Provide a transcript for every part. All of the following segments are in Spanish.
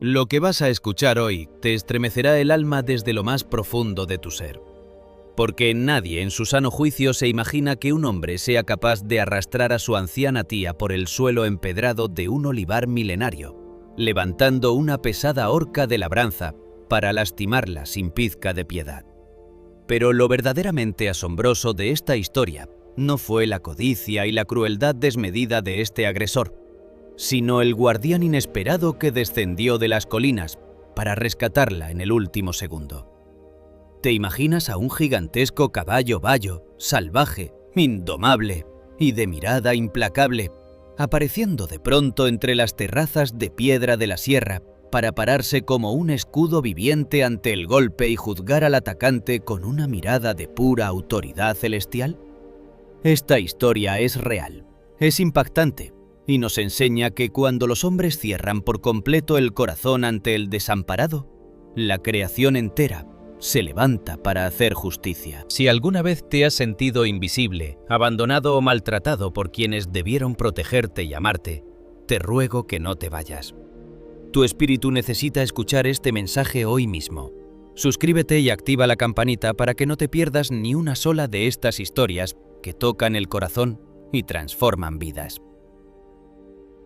Lo que vas a escuchar hoy te estremecerá el alma desde lo más profundo de tu ser. Porque nadie en su sano juicio se imagina que un hombre sea capaz de arrastrar a su anciana tía por el suelo empedrado de un olivar milenario, levantando una pesada horca de labranza para lastimarla sin pizca de piedad. Pero lo verdaderamente asombroso de esta historia no fue la codicia y la crueldad desmedida de este agresor, sino el guardián inesperado que descendió de las colinas para rescatarla en el último segundo. ¿Te imaginas a un gigantesco caballo bayo, salvaje, indomable y de mirada implacable, apareciendo de pronto entre las terrazas de piedra de la sierra para pararse como un escudo viviente ante el golpe y juzgar al atacante con una mirada de pura autoridad celestial? Esta historia es real, es impactante, y nos enseña que cuando los hombres cierran por completo el corazón ante el desamparado, la creación entera se levanta para hacer justicia. Si alguna vez te has sentido invisible, abandonado o maltratado por quienes debieron protegerte y amarte, te ruego que no te vayas. Tu espíritu necesita escuchar este mensaje hoy mismo. Suscríbete y activa la campanita para que no te pierdas ni una sola de estas historias que tocan el corazón y transforman vidas.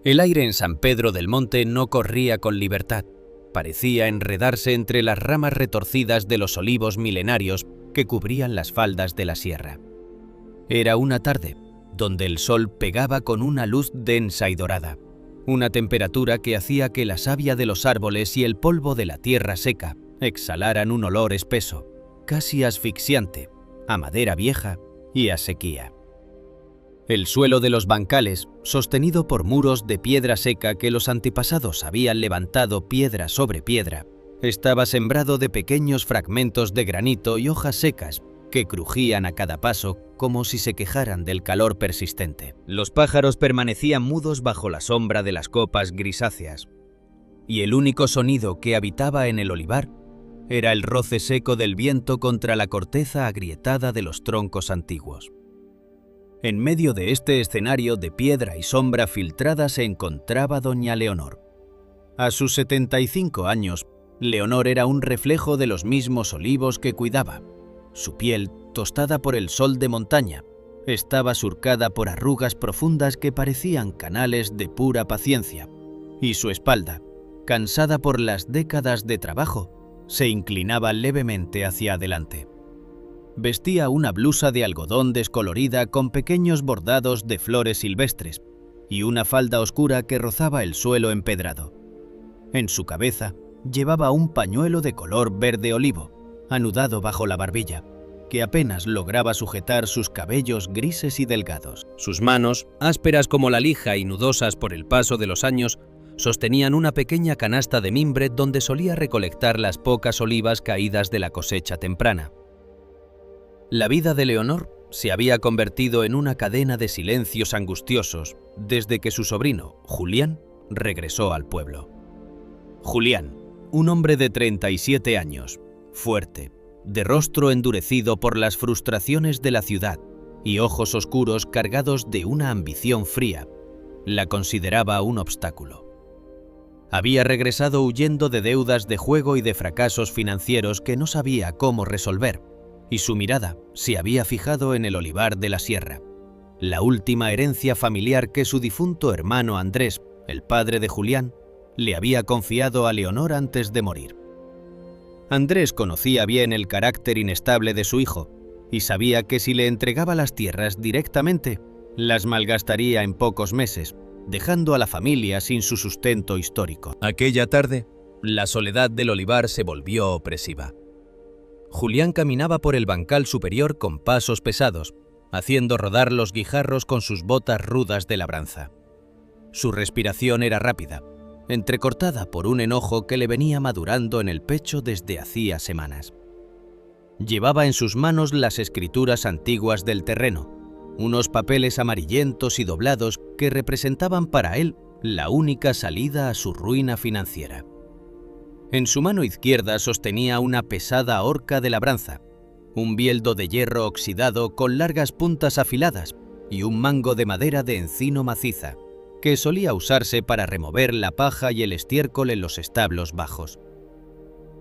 El aire en San Pedro del Monte no corría con libertad. Parecía enredarse entre las ramas retorcidas de los olivos milenarios que cubrían las faldas de la sierra. Era una tarde, donde el sol pegaba con una luz densa y dorada, una temperatura que hacía que la savia de los árboles y el polvo de la tierra seca exhalaran un olor espeso, casi asfixiante, a madera vieja y a sequía. El suelo de los bancales, sostenido por muros de piedra seca que los antepasados habían levantado piedra sobre piedra, estaba sembrado de pequeños fragmentos de granito y hojas secas que crujían a cada paso como si se quejaran del calor persistente. Los pájaros permanecían mudos bajo la sombra de las copas grisáceas, y el único sonido que habitaba en el olivar era el roce seco del viento contra la corteza agrietada de los troncos antiguos. En medio de este escenario de piedra y sombra filtrada se encontraba doña Leonor. A sus 75 años, Leonor era un reflejo de los mismos olivos que cuidaba. Su piel, tostada por el sol de montaña, estaba surcada por arrugas profundas que parecían canales de pura paciencia, y su espalda, cansada por las décadas de trabajo, se inclinaba levemente hacia adelante. Vestía una blusa de algodón descolorida con pequeños bordados de flores silvestres y una falda oscura que rozaba el suelo empedrado. En su cabeza llevaba un pañuelo de color verde olivo, anudado bajo la barbilla, que apenas lograba sujetar sus cabellos grises y delgados. Sus manos, ásperas como la lija y nudosas por el paso de los años, sostenían una pequeña canasta de mimbre donde solía recolectar las pocas olivas caídas de la cosecha temprana. La vida de Leonor se había convertido en una cadena de silencios angustiosos desde que su sobrino, Julián, regresó al pueblo. Julián, un hombre de 37 años, fuerte, de rostro endurecido por las frustraciones de la ciudad y ojos oscuros cargados de una ambición fría, la consideraba un obstáculo. Había regresado huyendo de deudas de juego y de fracasos financieros que no sabía cómo resolver, y su mirada se había fijado en el olivar de la sierra, la última herencia familiar que su difunto hermano Andrés, el padre de Julián, le había confiado a Leonor antes de morir. Andrés conocía bien el carácter inestable de su hijo y sabía que si le entregaba las tierras directamente, las malgastaría en pocos meses, dejando a la familia sin su sustento histórico. Aquella tarde, la soledad del olivar se volvió opresiva. Julián caminaba por el bancal superior con pasos pesados, haciendo rodar los guijarros con sus botas rudas de labranza. Su respiración era rápida, entrecortada por un enojo que le venía madurando en el pecho desde hacía semanas. Llevaba en sus manos las escrituras antiguas del terreno, unos papeles amarillentos y doblados que representaban para él la única salida a su ruina financiera. En su mano izquierda sostenía una pesada horca de labranza, un bieldo de hierro oxidado con largas puntas afiladas y un mango de madera de encino maciza, que solía usarse para remover la paja y el estiércol en los establos bajos.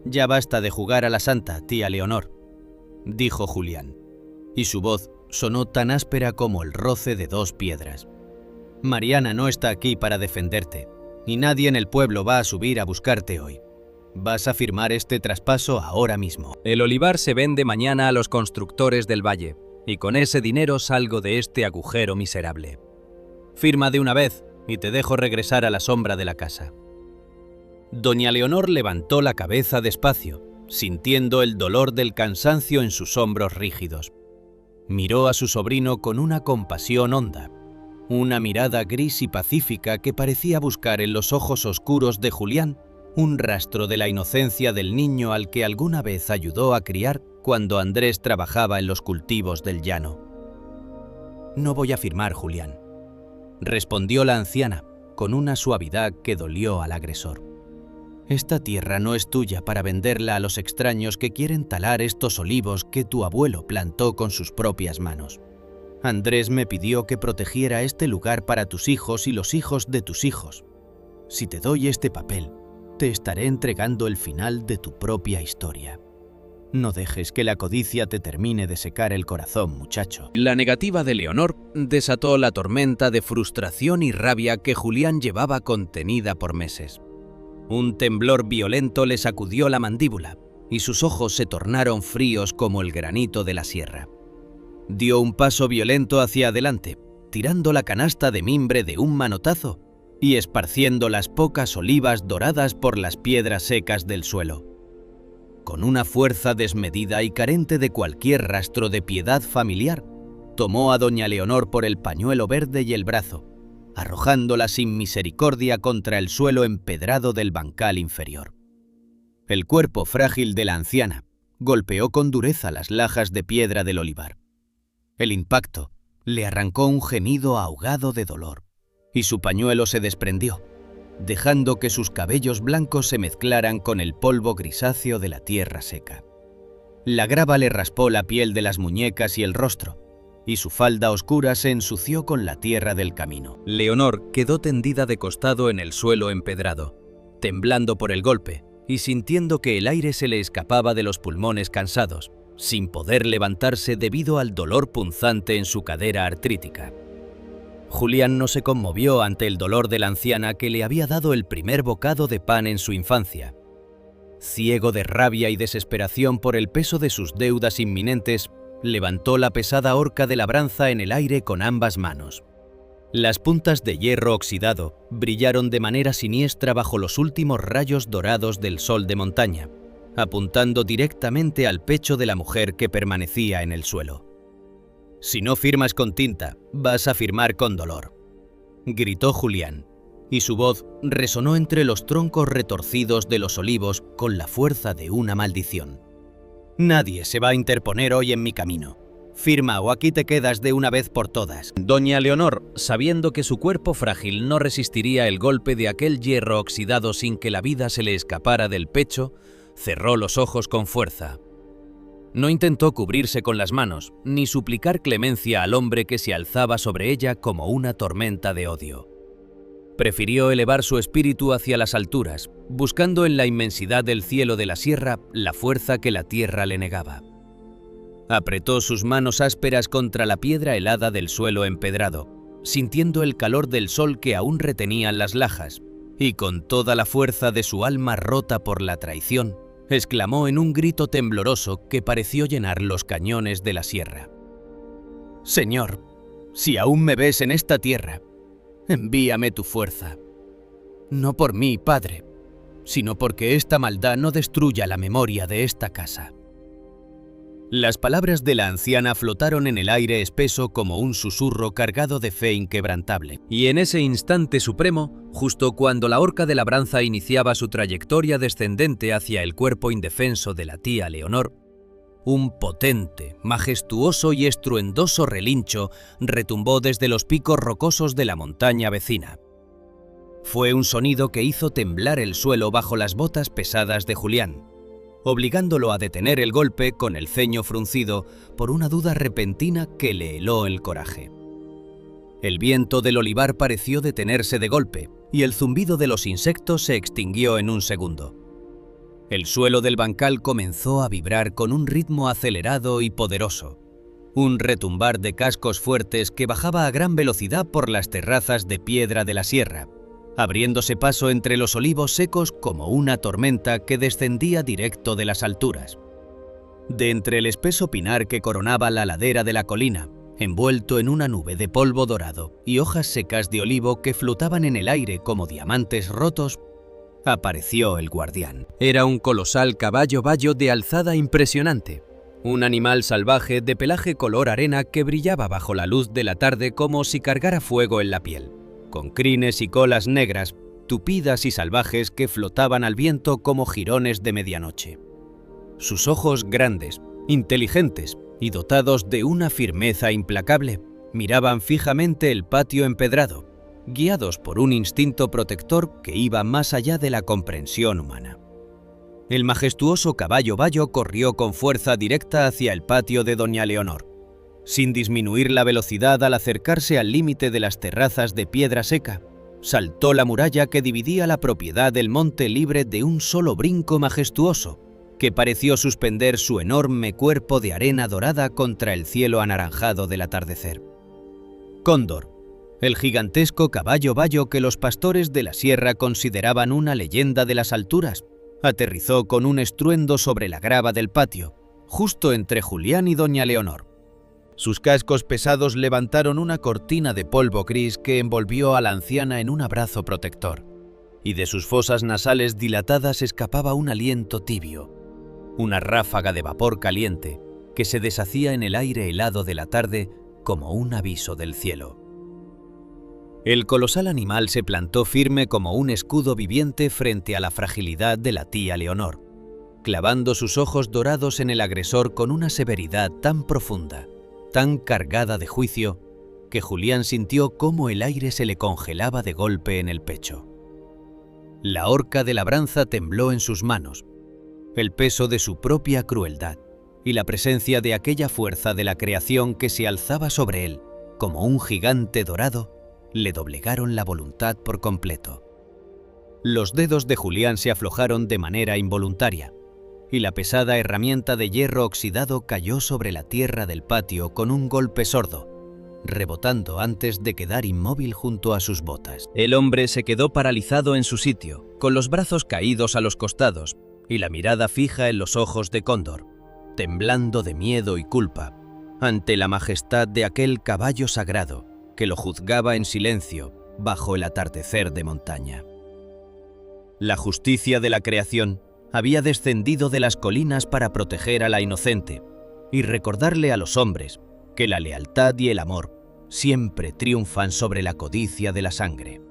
«Ya basta de jugar a la santa, tía Leonor», dijo Julián, y su voz sonó tan áspera como el roce de dos piedras. «Mariana no está aquí para defenderte, y nadie en el pueblo va a subir a buscarte hoy. Vas a firmar este traspaso ahora mismo». El olivar se vende mañana a los constructores del valle, y con ese dinero salgo de este agujero miserable. «Firma de una vez y te dejo regresar a la sombra de la casa». Doña Leonor levantó la cabeza despacio, sintiendo el dolor del cansancio en sus hombros rígidos. Miró a su sobrino con una compasión honda, una mirada gris y pacífica que parecía buscar en los ojos oscuros de Julián un rastro de la inocencia del niño al que alguna vez ayudó a criar cuando Andrés trabajaba en los cultivos del llano. «No voy a firmar, Julián», respondió la anciana con una suavidad que dolió al agresor. «Esta tierra no es tuya para venderla a los extraños que quieren talar estos olivos que tu abuelo plantó con sus propias manos. Andrés me pidió que protegiera este lugar para tus hijos y los hijos de tus hijos. Si te doy este papel, te estaré entregando el final de tu propia historia. No dejes que la codicia te termine de secar el corazón, muchacho». La negativa de Leonor desató la tormenta de frustración y rabia que Julián llevaba contenida por meses. Un temblor violento le sacudió la mandíbula y sus ojos se tornaron fríos como el granito de la sierra. Dio un paso violento hacia adelante, tirando la canasta de mimbre de un manotazo y esparciendo las pocas olivas doradas por las piedras secas del suelo. Con una fuerza desmedida y carente de cualquier rastro de piedad familiar, tomó a doña Leonor por el pañuelo verde y el brazo, arrojándola sin misericordia contra el suelo empedrado del bancal inferior. El cuerpo frágil de la anciana golpeó con dureza las lajas de piedra del olivar. El impacto le arrancó un gemido ahogado de dolor, y su pañuelo se desprendió, dejando que sus cabellos blancos se mezclaran con el polvo grisáceo de la tierra seca. La grava le raspó la piel de las muñecas y el rostro, y su falda oscura se ensució con la tierra del camino. Leonor quedó tendida de costado en el suelo empedrado, temblando por el golpe y sintiendo que el aire se le escapaba de los pulmones cansados, sin poder levantarse debido al dolor punzante en su cadera artrítica. Julián no se conmovió ante el dolor de la anciana que le había dado el primer bocado de pan en su infancia. Ciego de rabia y desesperación por el peso de sus deudas inminentes, levantó la pesada horca de labranza en el aire con ambas manos. Las puntas de hierro oxidado brillaron de manera siniestra bajo los últimos rayos dorados del sol de montaña, apuntando directamente al pecho de la mujer que permanecía en el suelo. «Si no firmas con tinta, vas a firmar con dolor», gritó Julián, y su voz resonó entre los troncos retorcidos de los olivos con la fuerza de una maldición. «Nadie se va a interponer hoy en mi camino. Firma o aquí te quedas de una vez por todas». Doña Leonor, sabiendo que su cuerpo frágil no resistiría el golpe de aquel hierro oxidado sin que la vida se le escapara del pecho, cerró los ojos con fuerza. No intentó cubrirse con las manos, ni suplicar clemencia al hombre que se alzaba sobre ella como una tormenta de odio. Prefirió elevar su espíritu hacia las alturas, buscando en la inmensidad del cielo de la sierra la fuerza que la tierra le negaba. Apretó sus manos ásperas contra la piedra helada del suelo empedrado, sintiendo el calor del sol que aún retenían las lajas, y con toda la fuerza de su alma rota por la traición, exclamó en un grito tembloroso que pareció llenar los cañones de la sierra: «Señor, si aún me ves en esta tierra, envíame tu fuerza. No por mí, Padre, sino porque esta maldad no destruya la memoria de esta casa». Las palabras de la anciana flotaron en el aire espeso como un susurro cargado de fe inquebrantable. Y en ese instante supremo, justo cuando la horca de labranza iniciaba su trayectoria descendente hacia el cuerpo indefenso de la tía Leonor, un potente, majestuoso y estruendoso relincho retumbó desde los picos rocosos de la montaña vecina. Fue un sonido que hizo temblar el suelo bajo las botas pesadas de Julián, obligándolo a detener el golpe con el ceño fruncido por una duda repentina que le heló el coraje. El viento del olivar pareció detenerse de golpe y el zumbido de los insectos se extinguió en un segundo. El suelo del bancal comenzó a vibrar con un ritmo acelerado y poderoso. Un retumbar de cascos fuertes que bajaba a gran velocidad por las terrazas de piedra de la sierra, abriéndose paso entre los olivos secos como una tormenta que descendía directo de las alturas. De entre el espeso pinar que coronaba la ladera de la colina, envuelto en una nube de polvo dorado y hojas secas de olivo que flotaban en el aire como diamantes rotos, apareció el guardián. Era un colosal caballo bayo de alzada impresionante, un animal salvaje de pelaje color arena que brillaba bajo la luz de la tarde como si cargara fuego en la piel, con crines y colas negras, tupidas y salvajes que flotaban al viento como jirones de medianoche. Sus ojos grandes, inteligentes y dotados de una firmeza implacable, miraban fijamente el patio empedrado, guiados por un instinto protector que iba más allá de la comprensión humana. El majestuoso caballo bayo corrió con fuerza directa hacia el patio de doña Leonor, sin disminuir la velocidad al acercarse al límite de las terrazas de piedra seca. Saltó la muralla que dividía la propiedad del monte libre de un solo brinco majestuoso, que pareció suspender su enorme cuerpo de arena dorada contra el cielo anaranjado del atardecer. Cóndor, el gigantesco caballo bayo que los pastores de la sierra consideraban una leyenda de las alturas, aterrizó con un estruendo sobre la grava del patio, justo entre Julián y doña Leonor. Sus cascos pesados levantaron una cortina de polvo gris que envolvió a la anciana en un abrazo protector, y de sus fosas nasales dilatadas escapaba un aliento tibio, una ráfaga de vapor caliente que se deshacía en el aire helado de la tarde como un aviso del cielo. El colosal animal se plantó firme como un escudo viviente frente a la fragilidad de la tía Leonor, clavando sus ojos dorados en el agresor con una severidad tan profunda, tan cargada de juicio, que Julián sintió cómo el aire se le congelaba de golpe en el pecho. La horca de labranza tembló en sus manos. El peso de su propia crueldad y la presencia de aquella fuerza de la creación que se alzaba sobre él como un gigante dorado le doblegaron la voluntad por completo. Los dedos de Julián se aflojaron de manera involuntaria y la pesada herramienta de hierro oxidado cayó sobre la tierra del patio con un golpe sordo, rebotando antes de quedar inmóvil junto a sus botas. El hombre se quedó paralizado en su sitio, con los brazos caídos a los costados y la mirada fija en los ojos de Cóndor, temblando de miedo y culpa ante la majestad de aquel caballo sagrado que lo juzgaba en silencio bajo el atardecer de montaña. La justicia de la creación había descendido de las colinas para proteger a la inocente y recordarle a los hombres que la lealtad y el amor siempre triunfan sobre la codicia de la sangre.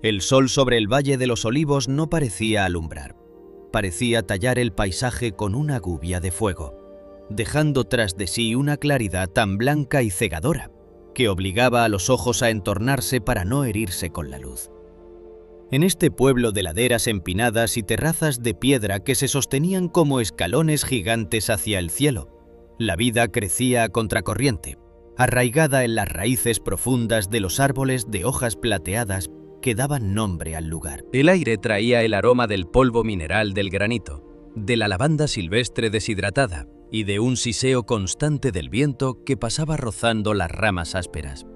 El sol sobre el Valle de los Olivos no parecía alumbrar. Parecía tallar el paisaje con una gubia de fuego, dejando tras de sí una claridad tan blanca y cegadora que obligaba a los ojos a entornarse para no herirse con la luz. En este pueblo de laderas empinadas y terrazas de piedra que se sostenían como escalones gigantes hacia el cielo, la vida crecía a contracorriente, arraigada en las raíces profundas de los árboles de hojas plateadas que daban nombre al lugar. El aire traía el aroma del polvo mineral del granito, de la lavanda silvestre deshidratada y de un siseo constante del viento que pasaba rozando las ramas ásperas.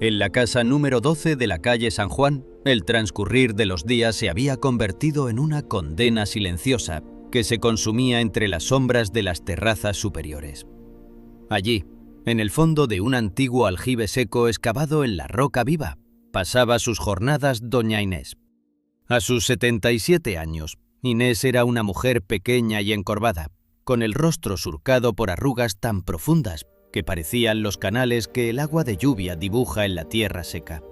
En la casa número 12 de la calle San Juan, el transcurrir de los días se había convertido en una condena silenciosa que se consumía entre las sombras de las terrazas superiores. Allí, en el fondo de un antiguo aljibe seco excavado en la roca viva, pasaba sus jornadas doña Inés. A sus 77 años, Inés era una mujer pequeña y encorvada, con el rostro surcado por arrugas tan profundas que parecían los canales que el agua de lluvia dibuja en la tierra seca.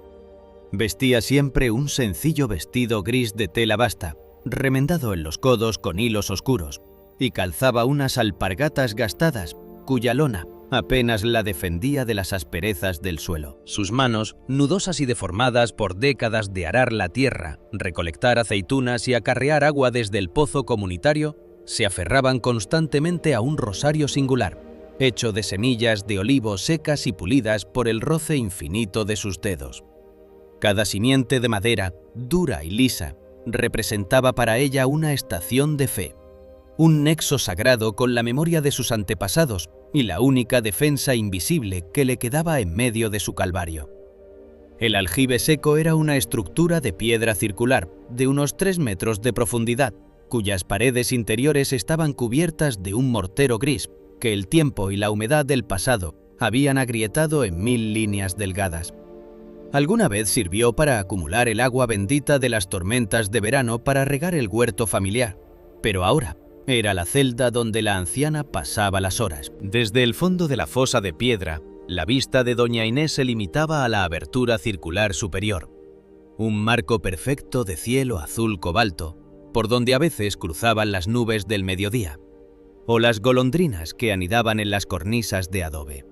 Vestía siempre un sencillo vestido gris de tela basta, remendado en los codos con hilos oscuros, y calzaba unas alpargatas gastadas, cuya lona apenas la defendía de las asperezas del suelo. Sus manos, nudosas y deformadas por décadas de arar la tierra, recolectar aceitunas y acarrear agua desde el pozo comunitario, se aferraban constantemente a un rosario singular, hecho de semillas de olivo secas y pulidas por el roce infinito de sus dedos. Cada simiente de madera, dura y lisa, representaba para ella una estación de fe, un nexo sagrado con la memoria de sus antepasados y la única defensa invisible que le quedaba en medio de su calvario. El aljibe seco era una estructura de piedra circular de unos 3 metros de profundidad, cuyas paredes interiores estaban cubiertas de un mortero gris que el tiempo y la humedad del pasado habían agrietado en 1000 líneas delgadas. Alguna vez sirvió para acumular el agua bendita de las tormentas de verano para regar el huerto familiar, pero ahora era la celda donde la anciana pasaba las horas. Desde el fondo de la fosa de piedra, la vista de doña Inés se limitaba a la abertura circular superior, un marco perfecto de cielo azul cobalto, por donde a veces cruzaban las nubes del mediodía, o las golondrinas que anidaban en las cornisas de adobe.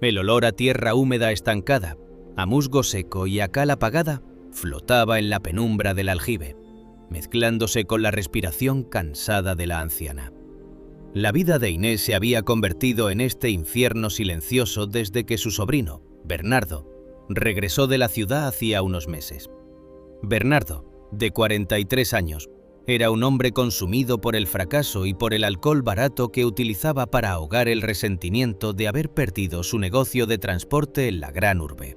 El olor a tierra húmeda estancada, a musgo seco y a cal apagada, flotaba en la penumbra del aljibe, mezclándose con la respiración cansada de la anciana. La vida de Inés se había convertido en este infierno silencioso desde que su sobrino, Bernardo, regresó de la ciudad hacía unos meses. Bernardo, de 43 años, era un hombre consumido por el fracaso y por el alcohol barato que utilizaba para ahogar el resentimiento de haber perdido su negocio de transporte en la gran urbe.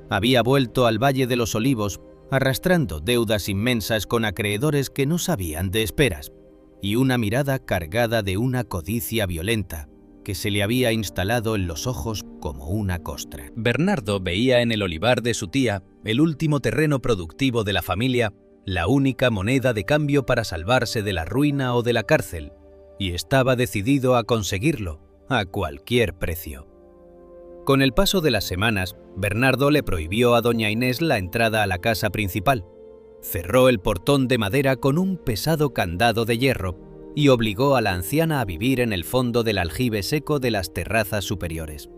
Había vuelto al Valle de los Olivos arrastrando deudas inmensas con acreedores que no sabían de esperas y una mirada cargada de una codicia violenta que se le había instalado en los ojos como una costra. Bernardo veía en el olivar de su tía, el último terreno productivo de la familia, la única moneda de cambio para salvarse de la ruina o de la cárcel, y estaba decidido a conseguirlo a cualquier precio. Con el paso de las semanas, Bernardo le prohibió a doña Inés la entrada a la casa principal, cerró el portón de madera con un pesado candado de hierro y obligó a la anciana a vivir en el fondo del aljibe seco de las terrazas superiores.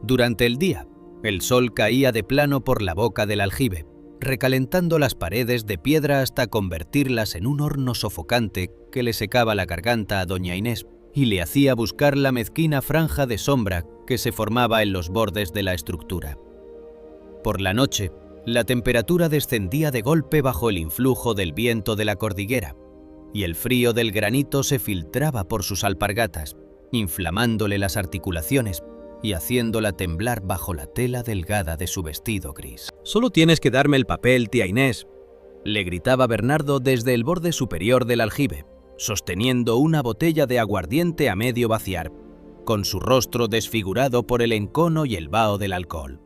Durante el día, el sol caía de plano por la boca del aljibe, recalentando las paredes de piedra hasta convertirlas en un horno sofocante que le secaba la garganta a doña Inés y le hacía buscar la mezquina franja de sombra que se formaba en los bordes de la estructura. Por la noche, la temperatura descendía de golpe bajo el influjo del viento de la cordillera, y el frío del granito se filtraba por sus alpargatas, inflamándole las articulaciones y haciéndola temblar bajo la tela delgada de su vestido gris. «Solo tienes que darme el papel, tía Inés», le gritaba Bernardo desde el borde superior del aljibe, sosteniendo una botella de aguardiente a medio vaciar, con su rostro desfigurado por el encono y el vaho del alcohol.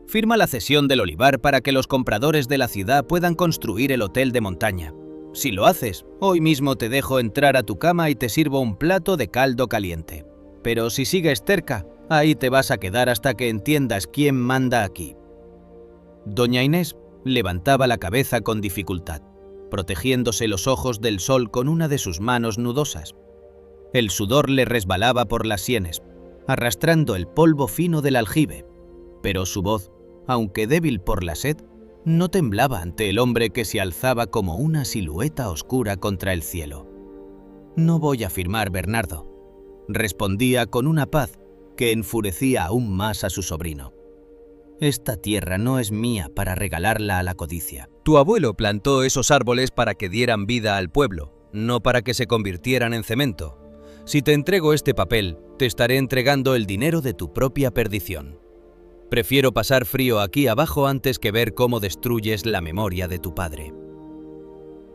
«Firma la cesión del olivar para que los compradores de la ciudad puedan construir el hotel de montaña. Si lo haces, hoy mismo te dejo entrar a tu cama y te sirvo un plato de caldo caliente. Pero si sigues terca, ahí te vas a quedar hasta que entiendas quién manda aquí». Doña Inés levantaba la cabeza con dificultad, protegiéndose los ojos del sol con una de sus manos nudosas. El sudor le resbalaba por las sienes, arrastrando el polvo fino del aljibe, pero su voz, aunque débil por la sed, no temblaba ante el hombre que se alzaba como una silueta oscura contra el cielo. «No voy a firmar, Bernardo», respondía con una paz que enfurecía aún más a su sobrino. «Esta tierra no es mía para regalarla a la codicia. Tu abuelo plantó esos árboles para que dieran vida al pueblo, no para que se convirtieran en cemento. Si te entrego este papel, te estaré entregando el dinero de tu propia perdición. Prefiero pasar frío aquí abajo antes que ver cómo destruyes la memoria de tu padre».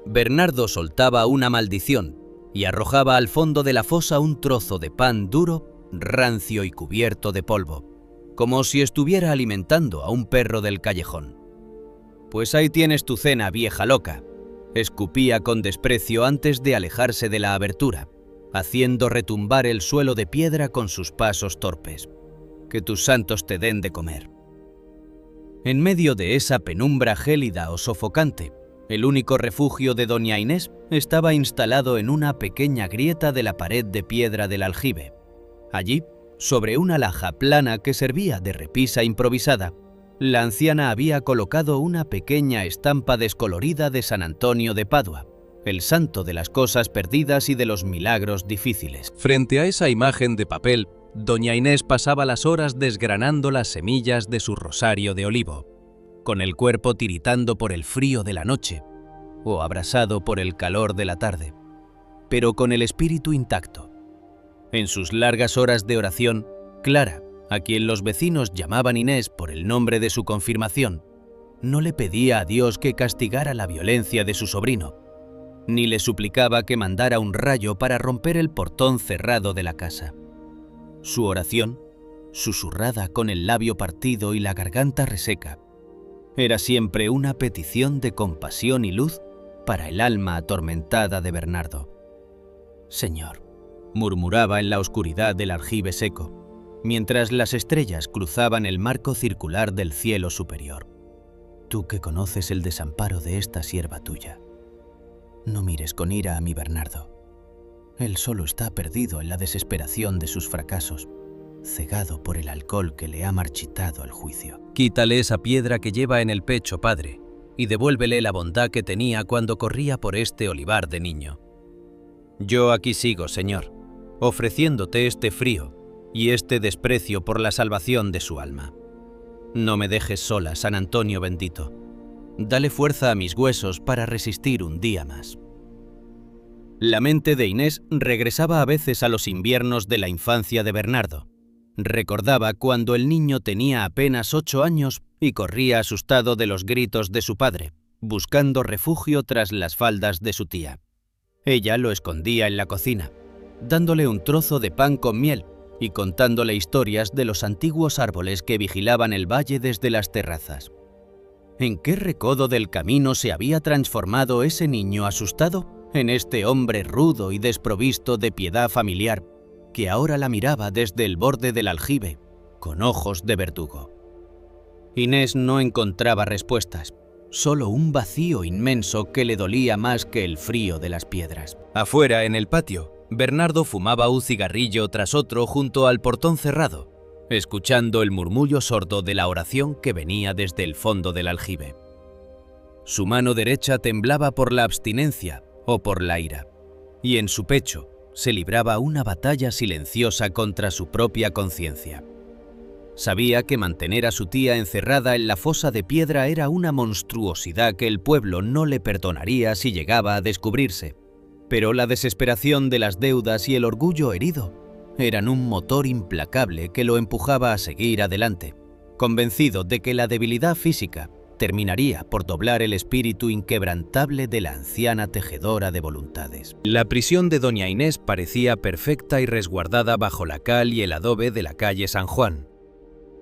Bernardo soltaba una maldición y arrojaba al fondo de la fosa un trozo de pan duro, rancio y cubierto de polvo, como si estuviera alimentando a un perro del callejón. «Pues ahí tienes tu cena, vieja loca», escupía con desprecio antes de alejarse de la abertura, haciendo retumbar el suelo de piedra con sus pasos torpes. «Que tus santos te den de comer». En medio de esa penumbra gélida o sofocante, el único refugio de doña Inés estaba instalado en una pequeña grieta de la pared de piedra del aljibe. Allí, sobre una laja plana que servía de repisa improvisada, la anciana había colocado una pequeña estampa descolorida de San Antonio de Padua, el santo de las cosas perdidas y de los milagros difíciles. Frente a esa imagen de papel, doña Inés pasaba las horas desgranando las semillas de su rosario de olivo, con el cuerpo tiritando por el frío de la noche o abrasado por el calor de la tarde, pero con el espíritu intacto. En sus largas horas de oración, Clara, a quien los vecinos llamaban Inés por el nombre de su confirmación, no le pedía a Dios que castigara la violencia de su sobrino, ni le suplicaba que mandara un rayo para romper el portón cerrado de la casa. Su oración, susurrada con el labio partido y la garganta reseca, era siempre una petición de compasión y luz para el alma atormentada de Bernardo. «Señor», murmuraba en la oscuridad del aljibe seco, mientras las estrellas cruzaban el marco circular del cielo superior. «Tú que conoces el desamparo de esta sierva tuya, no mires con ira a mi Bernardo. Él solo está perdido en la desesperación de sus fracasos, cegado por el alcohol que le ha marchitado el juicio». «Quítale esa piedra que lleva en el pecho, padre, y devuélvele la bondad que tenía cuando corría por este olivar de niño». «Yo aquí sigo, Señor, ofreciéndote este frío y este desprecio por la salvación de su alma. No me dejes sola, San Antonio bendito. Dale fuerza a mis huesos para resistir un día más». La mente de Inés regresaba a veces a los inviernos de la infancia de Bernardo. Recordaba cuando el niño tenía apenas 8 años y corría asustado de los gritos de su padre, buscando refugio tras las faldas de su tía. Ella lo escondía en la cocina, dándole un trozo de pan con miel y contándole historias de los antiguos árboles que vigilaban el valle desde las terrazas. ¿En qué recodo del camino se había transformado ese niño asustado en este hombre rudo y desprovisto de piedad familiar que ahora la miraba desde el borde del aljibe, con ojos de verdugo? Inés no encontraba respuestas, solo un vacío inmenso que le dolía más que el frío de las piedras. Afuera, en el patio, Bernardo fumaba un cigarrillo tras otro junto al portón cerrado, escuchando el murmullo sordo de la oración que venía desde el fondo del aljibe. Su mano derecha temblaba por la abstinencia o por la ira, y en su pecho se libraba una batalla silenciosa contra su propia conciencia. Sabía que mantener a su tía encerrada en la fosa de piedra era una monstruosidad que el pueblo no le perdonaría si llegaba a descubrirse, pero la desesperación de las deudas y el orgullo herido eran un motor implacable que lo empujaba a seguir adelante, convencido de que la debilidad física terminaría por doblar el espíritu inquebrantable de la anciana tejedora de voluntades. La prisión de doña Inés parecía perfecta y resguardada bajo la cal y el adobe de la calle San Juan.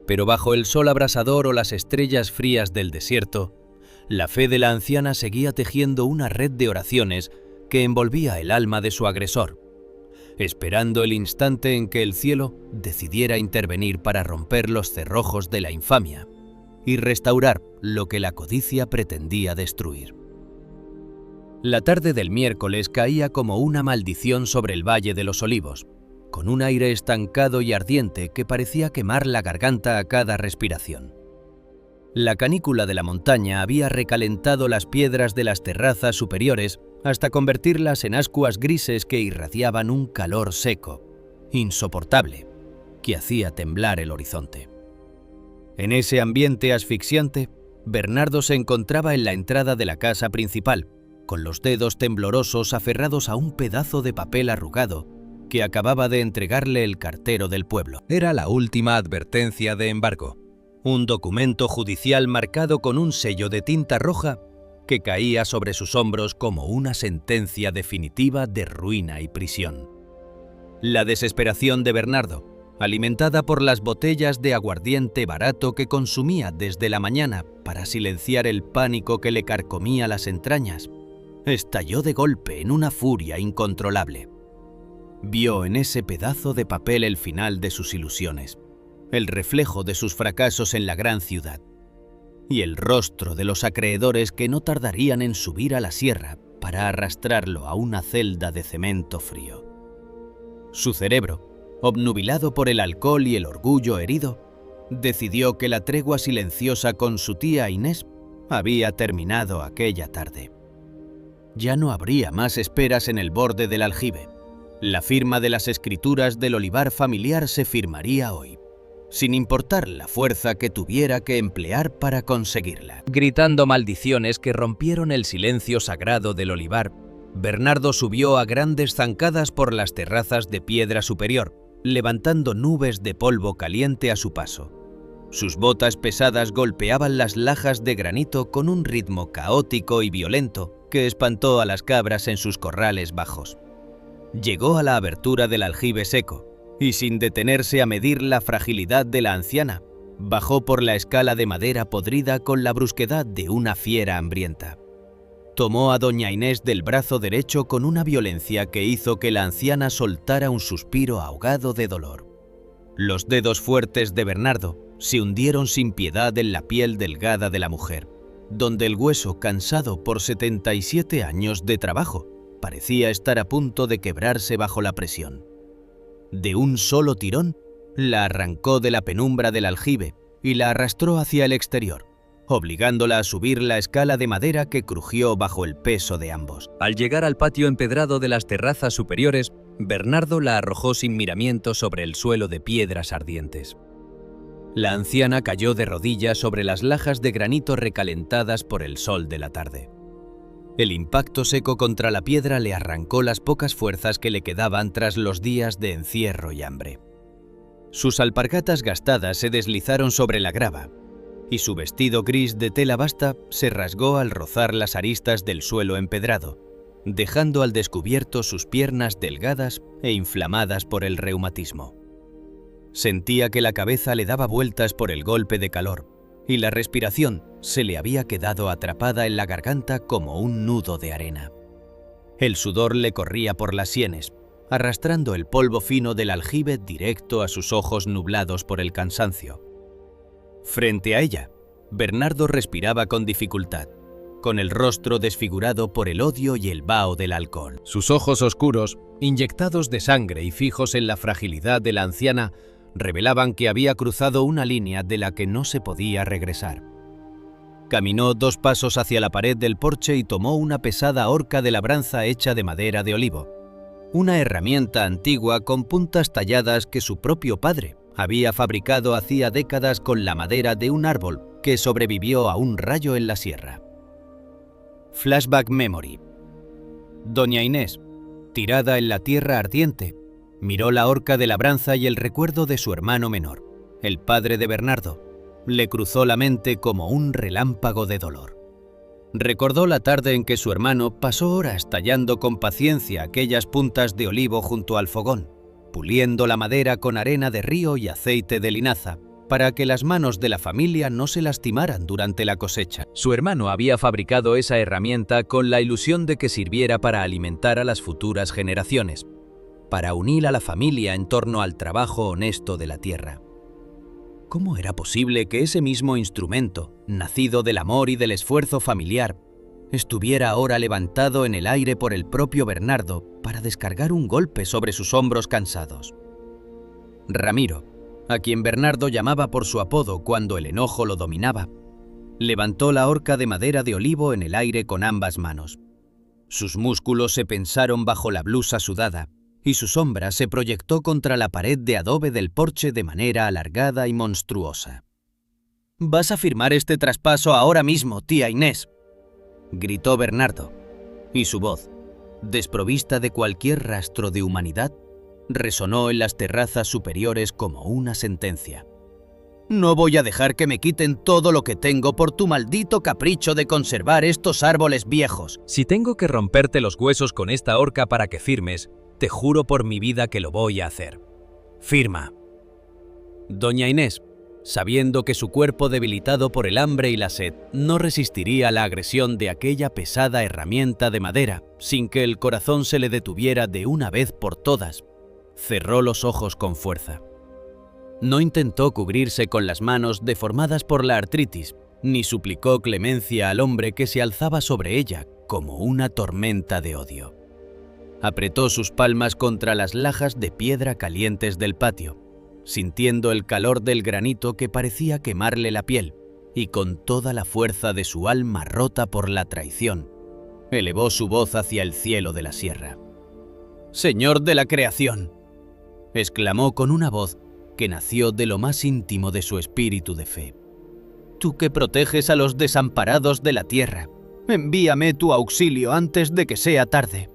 Pero bajo el sol abrasador o las estrellas frías del desierto, la fe de la anciana seguía tejiendo una red de oraciones que envolvía el alma de su agresor, esperando el instante en que el cielo decidiera intervenir para romper los cerrojos de la infamia y restaurar lo que la codicia pretendía destruir. La tarde del miércoles caía como una maldición sobre el Valle de los Olivos, con un aire estancado y ardiente que parecía quemar la garganta a cada respiración. La canícula de la montaña había recalentado las piedras de las terrazas superiores hasta convertirlas en ascuas grises que irradiaban un calor seco, insoportable, que hacía temblar el horizonte. En ese ambiente asfixiante, Bernardo se encontraba en la entrada de la casa principal, con los dedos temblorosos aferrados a un pedazo de papel arrugado que acababa de entregarle el cartero del pueblo. Era la última advertencia de embargo, un documento judicial marcado con un sello de tinta roja que caía sobre sus hombros como una sentencia definitiva de ruina y prisión. La desesperación de Bernardo, alimentada por las botellas de aguardiente barato que consumía desde la mañana para silenciar el pánico que le carcomía las entrañas, estalló de golpe en una furia incontrolable. Vio en ese pedazo de papel el final de sus ilusiones, el reflejo de sus fracasos en la gran ciudad, y el rostro de los acreedores que no tardarían en subir a la sierra para arrastrarlo a una celda de cemento frío. Su cerebro, obnubilado por el alcohol y el orgullo herido, decidió que la tregua silenciosa con su tía Inés había terminado aquella tarde. Ya no habría más esperas en el borde del aljibe. La firma de las escrituras del olivar familiar se firmaría hoy, sin importar la fuerza que tuviera que emplear para conseguirla. Gritando maldiciones que rompieron el silencio sagrado del olivar, Bernardo subió a grandes zancadas por las terrazas de piedra superior, levantando nubes de polvo caliente a su paso. Sus botas pesadas golpeaban las lajas de granito con un ritmo caótico y violento que espantó a las cabras en sus corrales bajos. Llegó a la abertura del aljibe seco y, sin detenerse a medir la fragilidad de la anciana, bajó por la escala de madera podrida con la brusquedad de una fiera hambrienta. Tomó a doña Inés del brazo derecho con una violencia que hizo que la anciana soltara un suspiro ahogado de dolor. Los dedos fuertes de Bernardo se hundieron sin piedad en la piel delgada de la mujer, donde el hueso, cansado por 77 años de trabajo, parecía estar a punto de quebrarse bajo la presión. De un solo tirón, la arrancó de la penumbra del aljibe y la arrastró hacia el exterior, obligándola a subir la escala de madera que crujió bajo el peso de ambos. Al llegar al patio empedrado de las terrazas superiores, Bernardo la arrojó sin miramientos sobre el suelo de piedras ardientes. La anciana cayó de rodillas sobre las lajas de granito recalentadas por el sol de la tarde. El impacto seco contra la piedra le arrancó las pocas fuerzas que le quedaban tras los días de encierro y hambre. Sus alpargatas gastadas se deslizaron sobre la grava, y su vestido gris de tela basta se rasgó al rozar las aristas del suelo empedrado, dejando al descubierto sus piernas delgadas e inflamadas por el reumatismo. Sentía que la cabeza le daba vueltas por el golpe de calor, y la respiración se le había quedado atrapada en la garganta como un nudo de arena. El sudor le corría por las sienes, arrastrando el polvo fino del aljibe directo a sus ojos nublados por el cansancio. Frente a ella, Bernardo respiraba con dificultad, con el rostro desfigurado por el odio y el vaho del alcohol. Sus ojos oscuros, inyectados de sangre y fijos en la fragilidad de la anciana, revelaban que había cruzado una línea de la que no se podía regresar. Caminó 2 pasos hacia la pared del porche y tomó una pesada horca de labranza hecha de madera de olivo, una herramienta antigua con puntas talladas que su propio padre había fabricado hacía décadas con la madera de un árbol que sobrevivió a un rayo en la sierra. Flashback Memory. Doña Inés, tirada en la tierra ardiente, miró la horca de labranza y el recuerdo de su hermano menor, el padre de Bernardo, le cruzó la mente como un relámpago de dolor. Recordó la tarde en que su hermano pasó horas tallando con paciencia aquellas puntas de olivo junto al fogón, puliendo la madera con arena de río y aceite de linaza, para que las manos de la familia no se lastimaran durante la cosecha. Su hermano había fabricado esa herramienta con la ilusión de que sirviera para alimentar a las futuras generaciones, para unir a la familia en torno al trabajo honesto de la tierra. ¿Cómo era posible que ese mismo instrumento, nacido del amor y del esfuerzo familiar, estuviera ahora levantado en el aire por el propio Bernardo para descargar un golpe sobre sus hombros cansados? Ramiro, a quien Bernardo llamaba por su apodo cuando el enojo lo dominaba, levantó la horca de madera de olivo en el aire con ambas manos. Sus músculos se pensaron bajo la blusa sudada y su sombra se proyectó contra la pared de adobe del porche de manera alargada y monstruosa. «¿Vas a firmar este traspaso ahora mismo, tía Inés?», gritó Bernardo, y su voz, desprovista de cualquier rastro de humanidad, resonó en las terrazas superiores como una sentencia. «No voy a dejar que me quiten todo lo que tengo por tu maldito capricho de conservar estos árboles viejos. Si tengo que romperte los huesos con esta horca para que firmes, te juro por mi vida que lo voy a hacer. Firma». Doña Inés, sabiendo que su cuerpo debilitado por el hambre y la sed no resistiría a la agresión de aquella pesada herramienta de madera sin que el corazón se le detuviera de una vez por todas, cerró los ojos con fuerza. No intentó cubrirse con las manos deformadas por la artritis, ni suplicó clemencia al hombre que se alzaba sobre ella como una tormenta de odio. Apretó sus palmas contra las lajas de piedra calientes del patio, sintiendo el calor del granito que parecía quemarle la piel, y con toda la fuerza de su alma rota por la traición, elevó su voz hacia el cielo de la sierra. «Señor de la creación», exclamó con una voz que nació de lo más íntimo de su espíritu de fe. «Tú que proteges a los desamparados de la tierra, envíame tu auxilio antes de que sea tarde.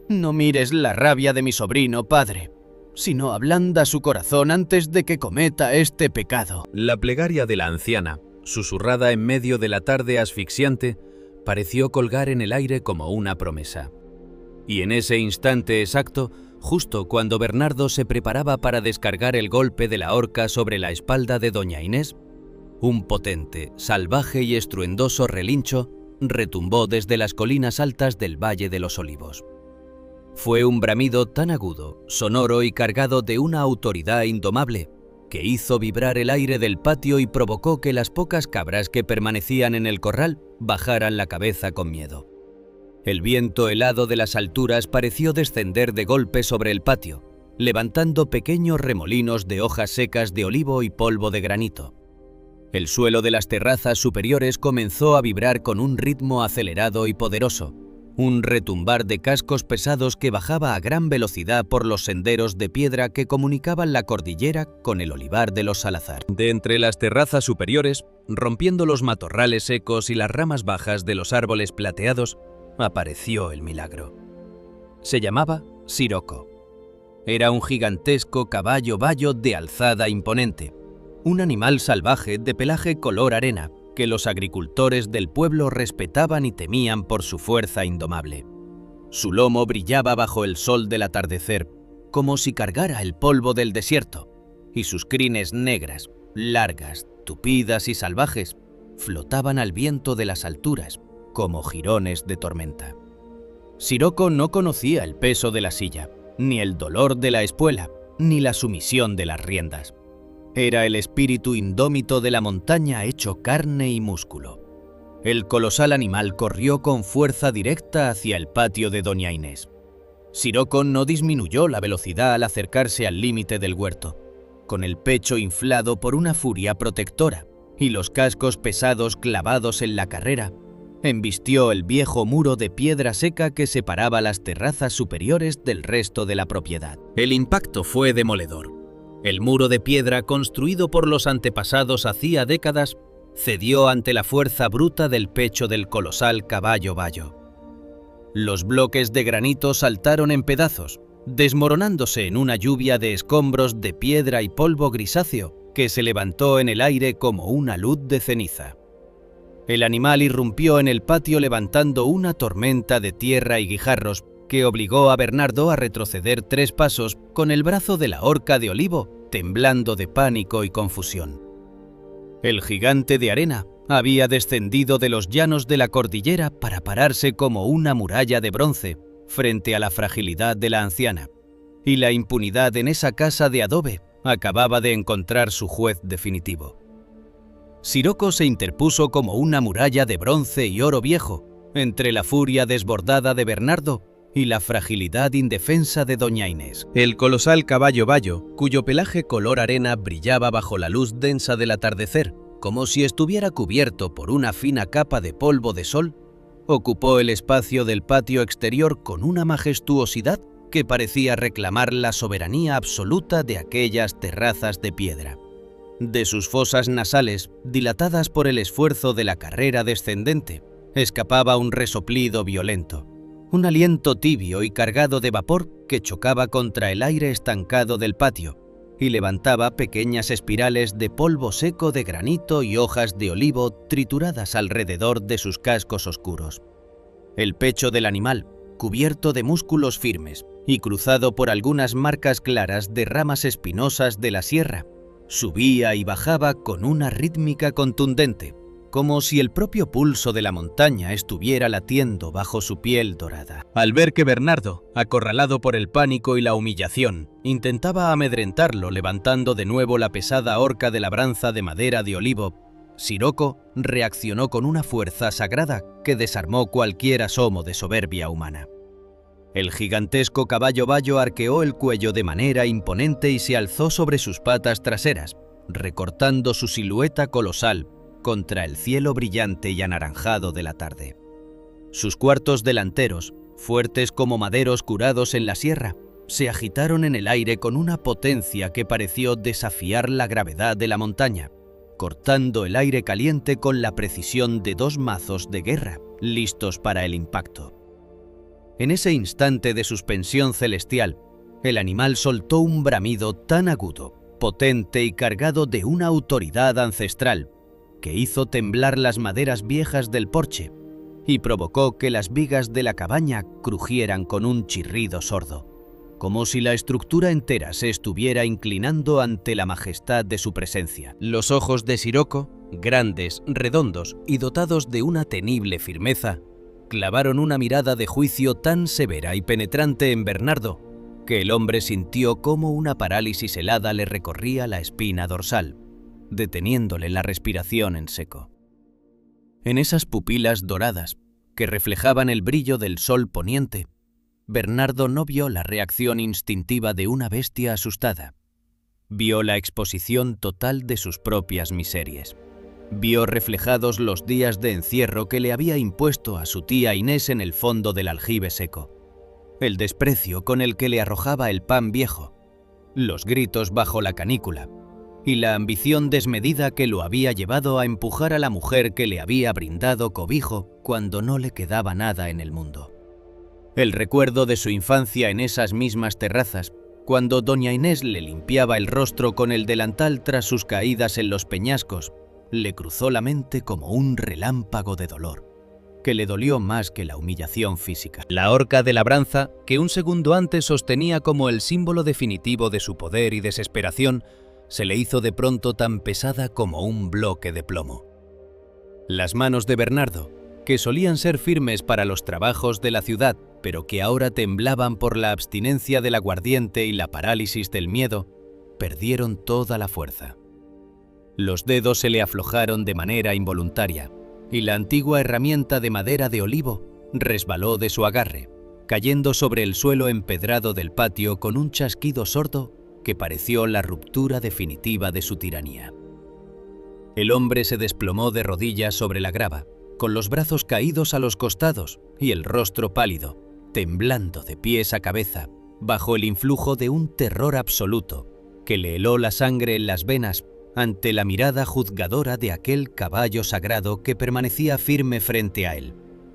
No mires la rabia de mi sobrino, padre, sino ablanda su corazón antes de que cometa este pecado». La plegaria de la anciana, susurrada en medio de la tarde asfixiante, pareció colgar en el aire como una promesa. Y en ese instante exacto, justo cuando Bernardo se preparaba para descargar el golpe de la horca sobre la espalda de doña Inés, un potente, salvaje y estruendoso relincho retumbó desde las colinas altas del Valle de los Olivos. Fue un bramido tan agudo, sonoro y cargado de una autoridad indomable que hizo vibrar el aire del patio y provocó que las pocas cabras que permanecían en el corral bajaran la cabeza con miedo. El viento helado de las alturas pareció descender de golpe sobre el patio, levantando pequeños remolinos de hojas secas de olivo y polvo de granito. El suelo de las terrazas superiores comenzó a vibrar con un ritmo acelerado y poderoso, un retumbar de cascos pesados que bajaba a gran velocidad por los senderos de piedra que comunicaban la cordillera con el olivar de los Salazar. De entre las terrazas superiores, rompiendo los matorrales secos y las ramas bajas de los árboles plateados, apareció el milagro. Se llamaba Siroco. Era un gigantesco caballo bayo de alzada imponente, un animal salvaje de pelaje color arena que los agricultores del pueblo respetaban y temían por su fuerza indomable. Su lomo brillaba bajo el sol del atardecer, como si cargara el polvo del desierto, y sus crines negras, largas, tupidas y salvajes, flotaban al viento de las alturas, como jirones de tormenta. Siroco no conocía el peso de la silla, ni el dolor de la espuela, ni la sumisión de las riendas. Era el espíritu indómito de la montaña hecho carne y músculo. El colosal animal corrió con fuerza directa hacia el patio de doña Inés. Siroco no disminuyó la velocidad al acercarse al límite del huerto, con el pecho inflado por una furia protectora y los cascos pesados clavados en la carrera. Embistió el viejo muro de piedra seca que separaba las terrazas superiores del resto de la propiedad. El impacto fue demoledor. El muro de piedra construido por los antepasados hacía décadas cedió ante la fuerza bruta del pecho del colosal caballo bayo. Los bloques de granito saltaron en pedazos, desmoronándose en una lluvia de escombros de piedra y polvo grisáceo que se levantó en el aire como una luz de ceniza. El animal irrumpió en el patio levantando una tormenta de tierra y guijarros que obligó a Bernardo a retroceder 3 pasos con el brazo de la horca de olivo temblando de pánico y confusión. El gigante de arena había descendido de los llanos de la cordillera para pararse como una muralla de bronce frente a la fragilidad de la anciana, y la impunidad en esa casa de adobe acababa de encontrar su juez definitivo. Siroco se interpuso como una muralla de bronce y oro viejo entre la furia desbordada de Bernardo y la fragilidad indefensa de doña Inés. El colosal caballo bayo, cuyo pelaje color arena brillaba bajo la luz densa del atardecer, como si estuviera cubierto por una fina capa de polvo de sol, ocupó el espacio del patio exterior con una majestuosidad que parecía reclamar la soberanía absoluta de aquellas terrazas de piedra. De sus fosas nasales, dilatadas por el esfuerzo de la carrera descendente, escapaba un resoplido violento, un aliento tibio y cargado de vapor que chocaba contra el aire estancado del patio y levantaba pequeñas espirales de polvo seco de granito y hojas de olivo trituradas alrededor de sus cascos oscuros. El pecho del animal, cubierto de músculos firmes y cruzado por algunas marcas claras de ramas espinosas de la sierra, subía y bajaba con una rítmica contundente, como si el propio pulso de la montaña estuviera latiendo bajo su piel dorada. Al ver que Bernardo, acorralado por el pánico y la humillación, intentaba amedrentarlo levantando de nuevo la pesada horca de labranza de madera de olivo, Siroco reaccionó con una fuerza sagrada que desarmó cualquier asomo de soberbia humana. El gigantesco caballo bayo arqueó el cuello de manera imponente y se alzó sobre sus patas traseras, recortando su silueta colosal contra el cielo brillante y anaranjado de la tarde. Sus cuartos delanteros, fuertes como maderos curados en la sierra, se agitaron en el aire con una potencia que pareció desafiar la gravedad de la montaña, cortando el aire caliente con la precisión de 2 mazos de guerra, listos para el impacto. En ese instante de suspensión celestial, el animal soltó un bramido tan agudo, potente y cargado de una autoridad ancestral, que hizo temblar las maderas viejas del porche y provocó que las vigas de la cabaña crujieran con un chirrido sordo, como si la estructura entera se estuviera inclinando ante la majestad de su presencia. Los ojos de Sirocco, grandes, redondos y dotados de una temible firmeza, clavaron una mirada de juicio tan severa y penetrante en Bernardo que el hombre sintió cómo una parálisis helada le recorría la espina dorsal, deteniéndole la respiración en seco. En esas pupilas doradas, que reflejaban el brillo del sol poniente, Bernardo no vio la reacción instintiva de una bestia asustada. Vio la exposición total de sus propias miserias. Vio reflejados los días de encierro que le había impuesto a su tía Inés en el fondo del aljibe seco, el desprecio con el que le arrojaba el pan viejo, los gritos bajo la canícula y la ambición desmedida que lo había llevado a empujar a la mujer que le había brindado cobijo cuando no le quedaba nada en el mundo. El recuerdo de su infancia en esas mismas terrazas, cuando doña Inés le limpiaba el rostro con el delantal tras sus caídas en los peñascos, le cruzó la mente como un relámpago de dolor, que le dolió más que la humillación física. La horca de labranza, que un segundo antes sostenía como el símbolo definitivo de su poder y desesperación, se le hizo de pronto tan pesada como un bloque de plomo. Las manos de Bernardo, que solían ser firmes para los trabajos de la ciudad, pero que ahora temblaban por la abstinencia del aguardiente y la parálisis del miedo, perdieron toda la fuerza. Los dedos se le aflojaron de manera involuntaria, y la antigua herramienta de madera de olivo resbaló de su agarre, cayendo sobre el suelo empedrado del patio con un chasquido sordo que pareció la ruptura definitiva de su tiranía. El hombre se desplomó de rodillas sobre la grava, con los brazos caídos a los costados y el rostro pálido, temblando de pies a cabeza, bajo el influjo de un terror absoluto que le heló la sangre en las venas ante la mirada juzgadora de aquel caballo sagrado que permanecía firme frente a él,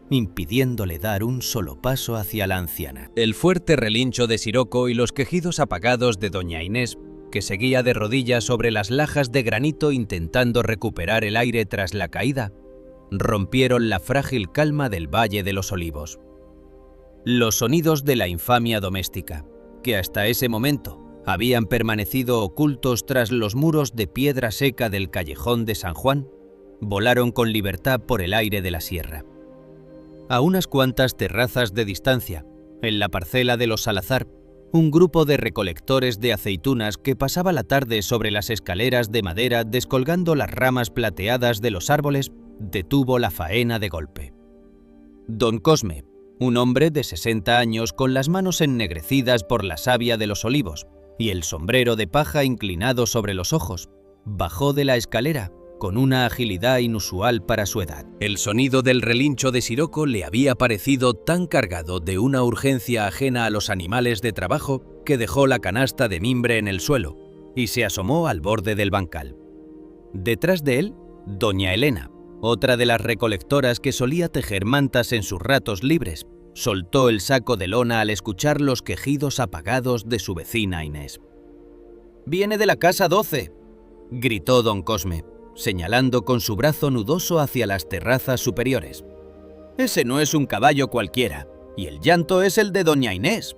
impidiéndole dar un solo paso hacia la anciana. El fuerte relincho de Sirocco y los quejidos apagados de doña Inés, que seguía de rodillas sobre las lajas de granito intentando recuperar el aire tras la caída, rompieron la frágil calma del Valle de los Olivos. Los sonidos de la infamia doméstica, que hasta ese momento habían permanecido ocultos tras los muros de piedra seca del callejón de San Juan, volaron con libertad por el aire de la sierra. A unas cuantas terrazas de distancia, en la parcela de los Salazar, un grupo de recolectores de aceitunas que pasaba la tarde sobre las escaleras de madera descolgando las ramas plateadas de los árboles, detuvo la faena de golpe. Don Cosme, un hombre de 60 años con las manos ennegrecidas por la savia de los olivos y el sombrero de paja inclinado sobre los ojos, bajó de la escalera con una agilidad inusual para su edad. El sonido del relincho de Sirocco le había parecido tan cargado de una urgencia ajena a los animales de trabajo que dejó la canasta de mimbre en el suelo y se asomó al borde del bancal. Detrás de él, doña Elena, otra de las recolectoras que solía tejer mantas en sus ratos libres, soltó el saco de lona al escuchar los quejidos apagados de su vecina Inés. «Viene de la casa 12», gritó don Cosme, señalando con su brazo nudoso hacia las terrazas superiores. «Ese no es un caballo cualquiera, y el llanto es el de doña Inés».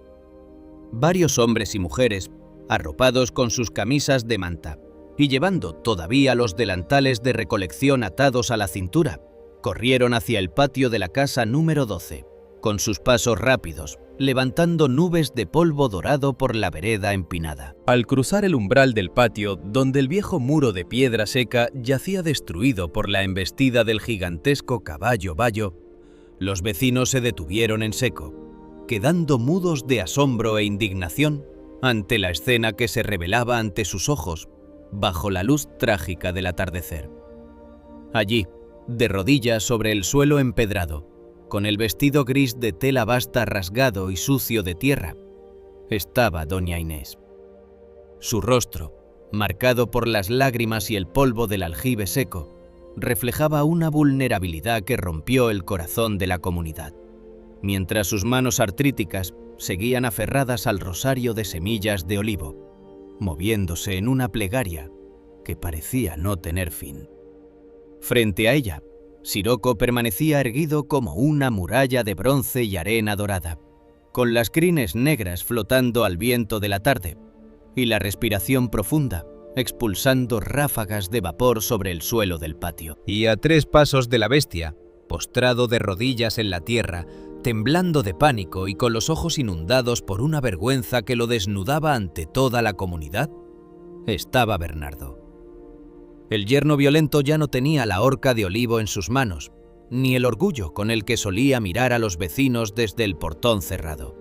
Varios hombres y mujeres, arropados con sus camisas de manta y llevando todavía los delantales de recolección atados a la cintura, corrieron hacia el patio de la casa número 12, con sus pasos rápidos, levantando nubes de polvo dorado por la vereda empinada. Al cruzar el umbral del patio, donde el viejo muro de piedra seca yacía destruido por la embestida del gigantesco caballo bayo, los vecinos se detuvieron en seco, quedando mudos de asombro e indignación ante la escena que se revelaba ante sus ojos bajo la luz trágica del atardecer. Allí, de rodillas sobre el suelo empedrado, con el vestido gris de tela basta rasgado y sucio de tierra, estaba doña Inés. Su rostro, marcado por las lágrimas y el polvo del aljibe seco, reflejaba una vulnerabilidad que rompió el corazón de la comunidad, mientras sus manos artríticas seguían aferradas al rosario de semillas de olivo, moviéndose en una plegaria que parecía no tener fin. Frente a ella, Siroco permanecía erguido como una muralla de bronce y arena dorada, con las crines negras flotando al viento de la tarde y la respiración profunda expulsando ráfagas de vapor sobre el suelo del patio. Y a 3 pasos de la bestia, postrado de rodillas en la tierra, temblando de pánico y con los ojos inundados por una vergüenza que lo desnudaba ante toda la comunidad, estaba Bernardo. El yerno violento ya no tenía la horca de olivo en sus manos, ni el orgullo con el que solía mirar a los vecinos desde el portón cerrado.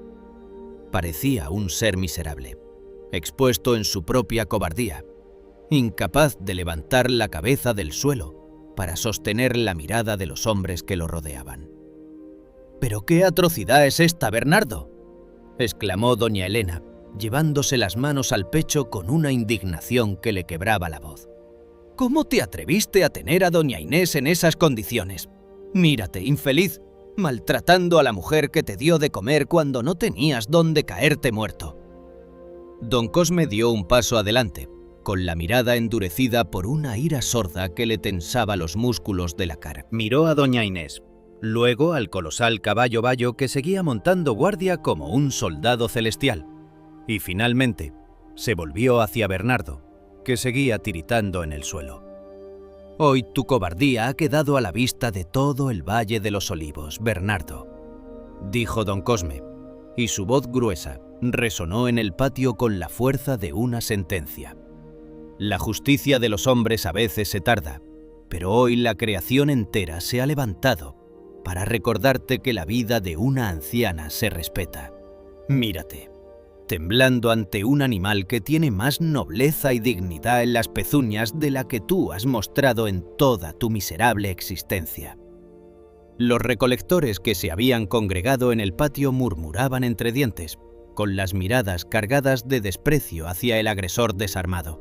Parecía un ser miserable, expuesto en su propia cobardía, incapaz de levantar la cabeza del suelo para sostener la mirada de los hombres que lo rodeaban. «¿Pero qué atrocidad es esta, Bernardo?», exclamó doña Elena, llevándose las manos al pecho con una indignación que le quebraba la voz. «¿Cómo te atreviste a tener a doña Inés en esas condiciones? Mírate, infeliz, maltratando a la mujer que te dio de comer cuando no tenías dónde caerte muerto». Don Cosme dio un paso adelante, con la mirada endurecida por una ira sorda que le tensaba los músculos de la cara. Miró a doña Inés, luego al colosal caballo bayo que seguía montando guardia como un soldado celestial, y finalmente se volvió hacia Bernardo, que seguía tiritando en el suelo. «Hoy tu cobardía ha quedado a la vista de todo el Valle de los Olivos, Bernardo», dijo don Cosme, y su voz gruesa resonó en el patio con la fuerza de una sentencia. «La justicia de los hombres a veces se tarda, pero hoy la creación entera se ha levantado para recordarte que la vida de una anciana se respeta. Mírate, temblando ante un animal que tiene más nobleza y dignidad en las pezuñas de la que tú has mostrado en toda tu miserable existencia». Los recolectores que se habían congregado en el patio murmuraban entre dientes, con las miradas cargadas de desprecio hacia el agresor desarmado.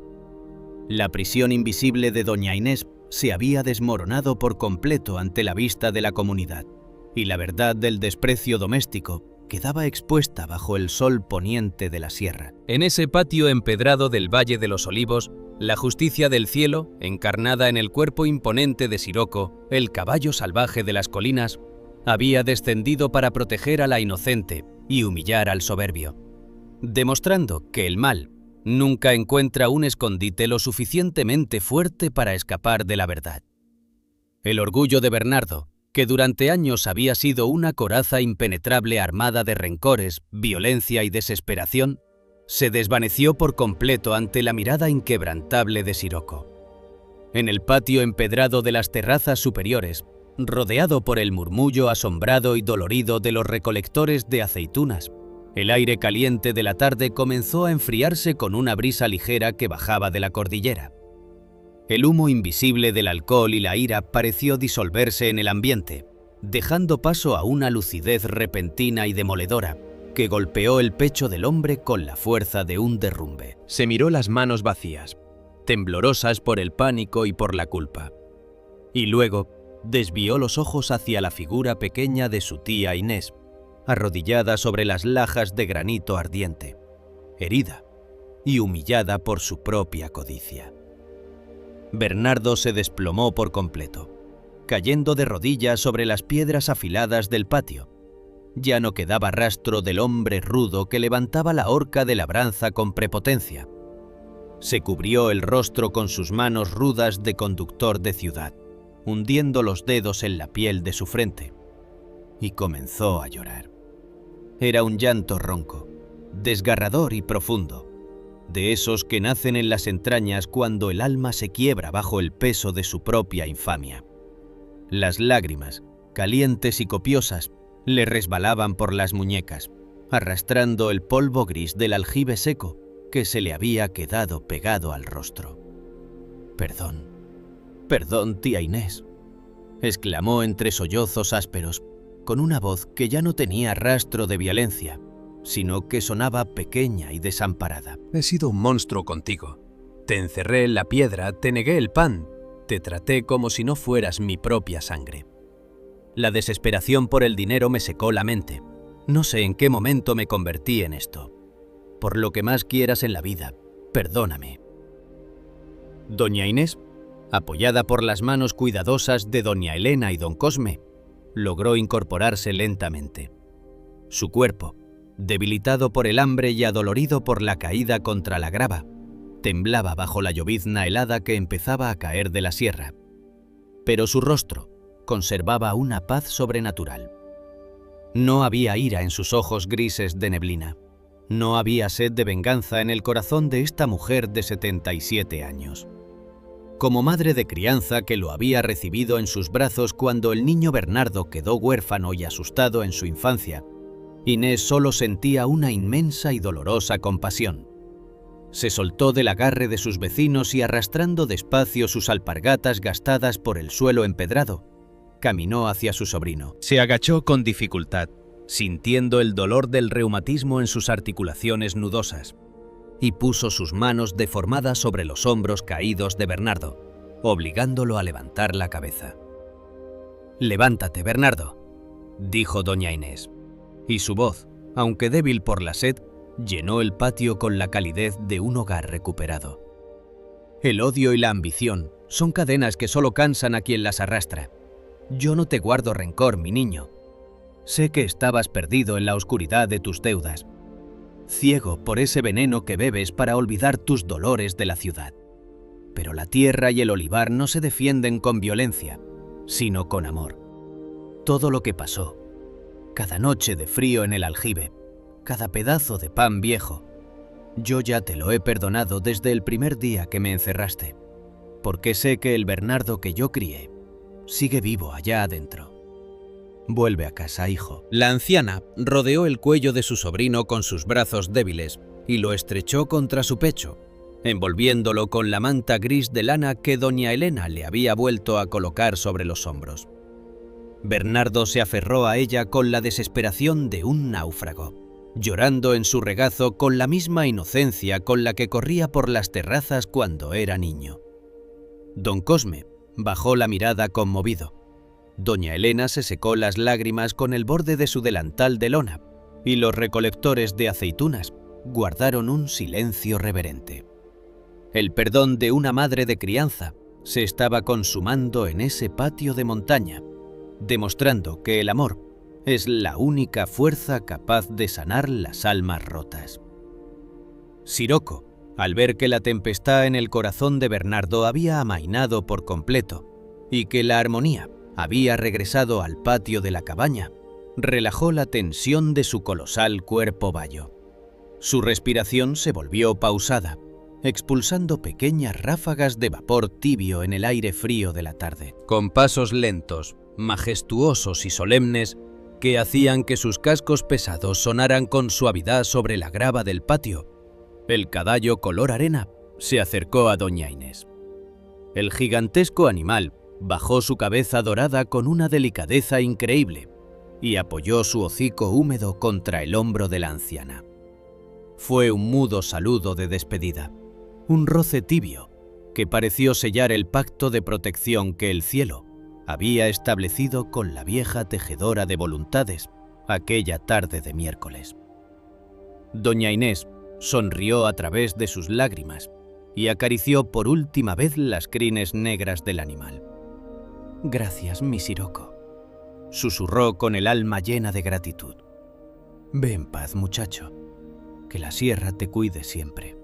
La prisión invisible de doña Inés se había desmoronado por completo ante la vista de la comunidad, y la verdad del desprecio doméstico quedaba expuesta bajo el sol poniente de la sierra. En ese patio empedrado del Valle de los Olivos, la justicia del cielo, encarnada en el cuerpo imponente de Siroco, el caballo salvaje de las colinas, había descendido para proteger a la inocente y humillar al soberbio, demostrando que el mal nunca encuentra un escondite lo suficientemente fuerte para escapar de la verdad. El orgullo de Bernardo, que durante años había sido una coraza impenetrable armada de rencores, violencia y desesperación, se desvaneció por completo ante la mirada inquebrantable de Siroco. En el patio empedrado de las terrazas superiores, rodeado por el murmullo asombrado y dolorido de los recolectores de aceitunas, el aire caliente de la tarde comenzó a enfriarse con una brisa ligera que bajaba de la cordillera. El humo invisible del alcohol y la ira pareció disolverse en el ambiente, dejando paso a una lucidez repentina y demoledora que golpeó el pecho del hombre con la fuerza de un derrumbe. Se miró las manos vacías, temblorosas por el pánico y por la culpa, y luego desvió los ojos hacia la figura pequeña de su tía Inés, arrodillada sobre las lajas de granito ardiente, herida y humillada por su propia codicia. Bernardo se desplomó por completo, cayendo de rodillas sobre las piedras afiladas del patio. Ya no quedaba rastro del hombre rudo que levantaba la horca de labranza con prepotencia. Se cubrió el rostro con sus manos rudas de conductor de ciudad, hundiendo los dedos en la piel de su frente, y comenzó a llorar. Era un llanto ronco, desgarrador y profundo, de esos que nacen en las entrañas cuando el alma se quiebra bajo el peso de su propia infamia. Las lágrimas, calientes y copiosas, le resbalaban por las muñecas, arrastrando el polvo gris del aljibe seco que se le había quedado pegado al rostro. «Perdón, perdón, tía Inés», exclamó entre sollozos ásperos, con una voz que ya no tenía rastro de violencia, sino que sonaba pequeña y desamparada. He sido un monstruo contigo. Te encerré en la piedra, te negué el pan, te traté como si no fueras mi propia sangre. La desesperación por el dinero me secó la mente. No sé en qué momento me convertí en esto. Por lo que más quieras en la vida, perdóname. Doña Inés, apoyada por las manos cuidadosas de doña Elena y don Cosme, logró incorporarse lentamente. Su cuerpo, debilitado por el hambre y adolorido por la caída contra la grava, temblaba bajo la llovizna helada que empezaba a caer de la sierra. Pero su rostro conservaba una paz sobrenatural. No había ira en sus ojos grises de neblina. No había sed de venganza en el corazón de esta mujer de 77 años. Como madre de crianza que lo había recibido en sus brazos cuando el niño Bernardo quedó huérfano y asustado en su infancia, Inés solo sentía una inmensa y dolorosa compasión. Se soltó del agarre de sus vecinos y arrastrando despacio sus alpargatas gastadas por el suelo empedrado, caminó hacia su sobrino. Se agachó con dificultad, sintiendo el dolor del reumatismo en sus articulaciones nudosas, y puso sus manos deformadas sobre los hombros caídos de Bernardo, obligándolo a levantar la cabeza. «Levántate, Bernardo», dijo doña Inés, y su voz, aunque débil por la sed, llenó el patio con la calidez de un hogar recuperado. «El odio y la ambición son cadenas que solo cansan a quien las arrastra. Yo no te guardo rencor, mi niño. Sé que estabas perdido en la oscuridad de tus deudas, ciego por ese veneno que bebes para olvidar tus dolores de la ciudad. Pero la tierra y el olivar no se defienden con violencia, sino con amor. Todo lo que pasó, cada noche de frío en el aljibe, cada pedazo de pan viejo, yo ya te lo he perdonado desde el primer día que me encerraste, porque sé que el Bernardo que yo crié sigue vivo allá adentro. Vuelve a casa, hijo». La anciana rodeó el cuello de su sobrino con sus brazos débiles y lo estrechó contra su pecho, envolviéndolo con la manta gris de lana que doña Elena le había vuelto a colocar sobre los hombros. Bernardo se aferró a ella con la desesperación de un náufrago, llorando en su regazo con la misma inocencia con la que corría por las terrazas cuando era niño. Don Cosme bajó la mirada conmovido. Doña Elena se secó las lágrimas con el borde de su delantal de lona, y los recolectores de aceitunas guardaron un silencio reverente. El perdón de una madre de crianza se estaba consumando en ese patio de montaña, demostrando que el amor es la única fuerza capaz de sanar las almas rotas. Siroco, al ver que la tempestad en el corazón de Bernardo había amainado por completo y que la armonía había regresado al patio de la cabaña, relajó la tensión de su colosal cuerpo bayo. Su respiración se volvió pausada, expulsando pequeñas ráfagas de vapor tibio en el aire frío de la tarde. Con pasos lentos, majestuosos y solemnes, que hacían que sus cascos pesados sonaran con suavidad sobre la grava del patio, el caballo color arena se acercó a doña Inés. El gigantesco animal bajó su cabeza dorada con una delicadeza increíble y apoyó su hocico húmedo contra el hombro de la anciana. Fue un mudo saludo de despedida, un roce tibio que pareció sellar el pacto de protección que el cielo había establecido con la vieja tejedora de voluntades aquella tarde de miércoles. Doña Inés sonrió a través de sus lágrimas y acarició por última vez las crines negras del animal. «Gracias, mi Siroco», susurró con el alma llena de gratitud. «Ve en paz, muchacho, que la sierra te cuide siempre».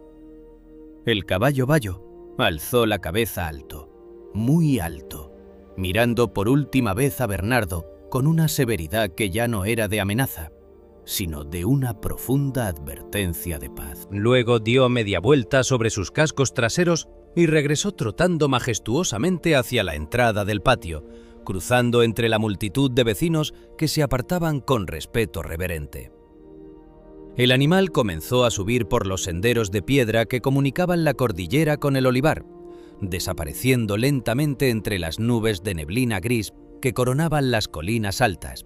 El caballo bayo alzó la cabeza alto, muy alto, mirando por última vez a Bernardo con una severidad que ya no era de amenaza, sino de una profunda advertencia de paz. Luego dio media vuelta sobre sus cascos traseros y regresó trotando majestuosamente hacia la entrada del patio, cruzando entre la multitud de vecinos que se apartaban con respeto reverente. El animal comenzó a subir por los senderos de piedra que comunicaban la cordillera con el olivar, desapareciendo lentamente entre las nubes de neblina gris que coronaban las colinas altas,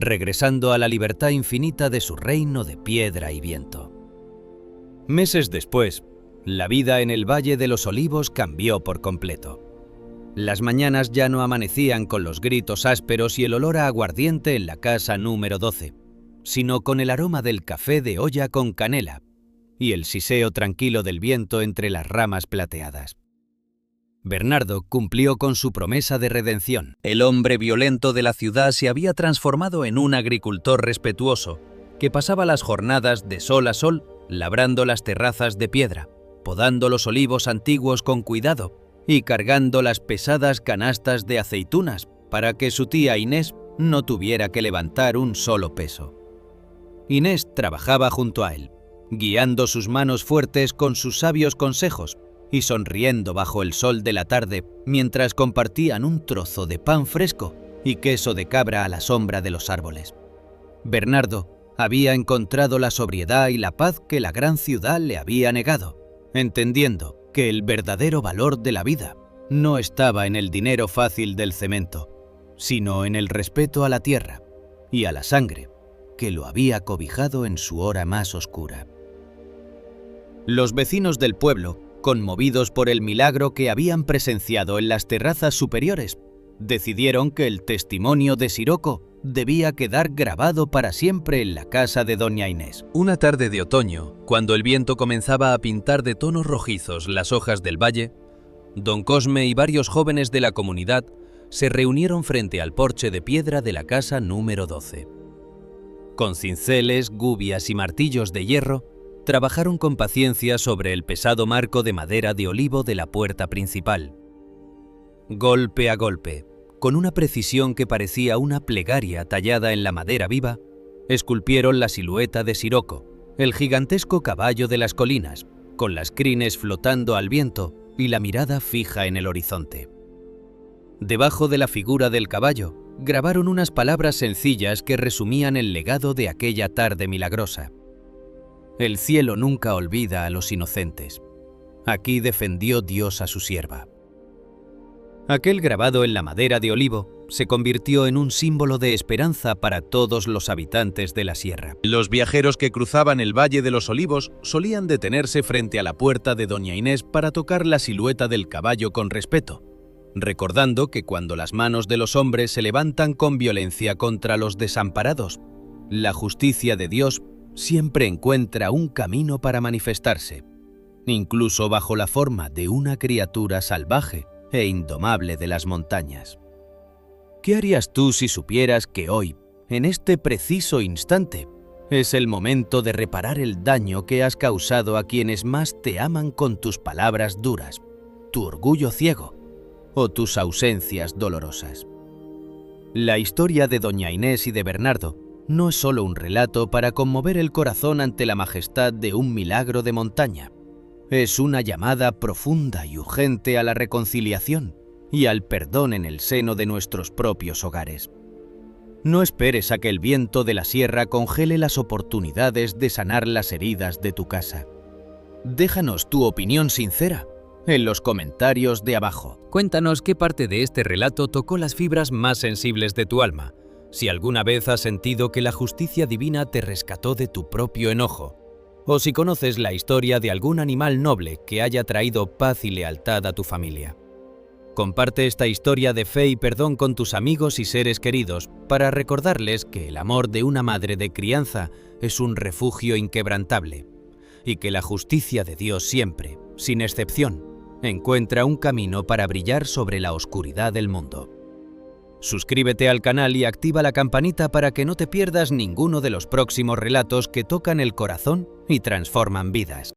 regresando a la libertad infinita de su reino de piedra y viento. Meses después, la vida en el Valle de los Olivos cambió por completo. Las mañanas ya no amanecían con los gritos ásperos y el olor a aguardiente en la casa número 12, sino con el aroma del café de olla con canela y el siseo tranquilo del viento entre las ramas plateadas. Bernardo cumplió con su promesa de redención. El hombre violento de la ciudad se había transformado en un agricultor respetuoso, que pasaba las jornadas de sol a sol labrando las terrazas de piedra, podando los olivos antiguos con cuidado y cargando las pesadas canastas de aceitunas para que su tía Inés no tuviera que levantar un solo peso. Inés trabajaba junto a él, guiando sus manos fuertes con sus sabios consejos y sonriendo bajo el sol de la tarde mientras compartían un trozo de pan fresco y queso de cabra a la sombra de los árboles. Bernardo había encontrado la sobriedad y la paz que la gran ciudad le había negado, entendiendo que el verdadero valor de la vida no estaba en el dinero fácil del cemento, sino en el respeto a la tierra y a la sangre que lo había cobijado en su hora más oscura. Los vecinos del pueblo, conmovidos por el milagro que habían presenciado en las terrazas superiores, decidieron que el testimonio de Siroco debía quedar grabado para siempre en la casa de doña Inés. Una tarde de otoño, cuando el viento comenzaba a pintar de tonos rojizos las hojas del valle, don Cosme y varios jóvenes de la comunidad se reunieron frente al porche de piedra de la casa número 12. Con cinceles, gubias y martillos de hierro, trabajaron con paciencia sobre el pesado marco de madera de olivo de la puerta principal. Golpe a golpe, con una precisión que parecía una plegaria tallada en la madera viva, esculpieron la silueta de Siroco, el gigantesco caballo de las colinas, con las crines flotando al viento y la mirada fija en el horizonte. Debajo de la figura del caballo, grabaron unas palabras sencillas que resumían el legado de aquella tarde milagrosa. El cielo nunca olvida a los inocentes. Aquí defendió Dios a su sierva. Aquel grabado en la madera de olivo se convirtió en un símbolo de esperanza para todos los habitantes de la sierra. Los viajeros que cruzaban el Valle de los Olivos solían detenerse frente a la puerta de doña Inés para tocar la silueta del caballo con respeto, recordando que cuando las manos de los hombres se levantan con violencia contra los desamparados, la justicia de Dios siempre encuentra un camino para manifestarse, incluso bajo la forma de una criatura salvaje e indomable de las montañas. ¿Qué harías tú si supieras que hoy, en este preciso instante, es el momento de reparar el daño que has causado a quienes más te aman con tus palabras duras, tu orgullo ciego o tus ausencias dolorosas? La historia de doña Inés y de Bernardo no es solo un relato para conmover el corazón ante la majestad de un milagro de montaña. Es una llamada profunda y urgente a la reconciliación y al perdón en el seno de nuestros propios hogares. No esperes a que el viento de la sierra congele las oportunidades de sanar las heridas de tu casa. Déjanos tu opinión sincera en los comentarios de abajo. Cuéntanos qué parte de este relato tocó las fibras más sensibles de tu alma. Si alguna vez has sentido que la justicia divina te rescató de tu propio enojo, o si conoces la historia de algún animal noble que haya traído paz y lealtad a tu familia. Comparte esta historia de fe y perdón con tus amigos y seres queridos para recordarles que el amor de una madre de crianza es un refugio inquebrantable y que la justicia de Dios siempre, sin excepción, encuentra un camino para brillar sobre la oscuridad del mundo. Suscríbete al canal y activa la campanita para que no te pierdas ninguno de los próximos relatos que tocan el corazón y transforman vidas.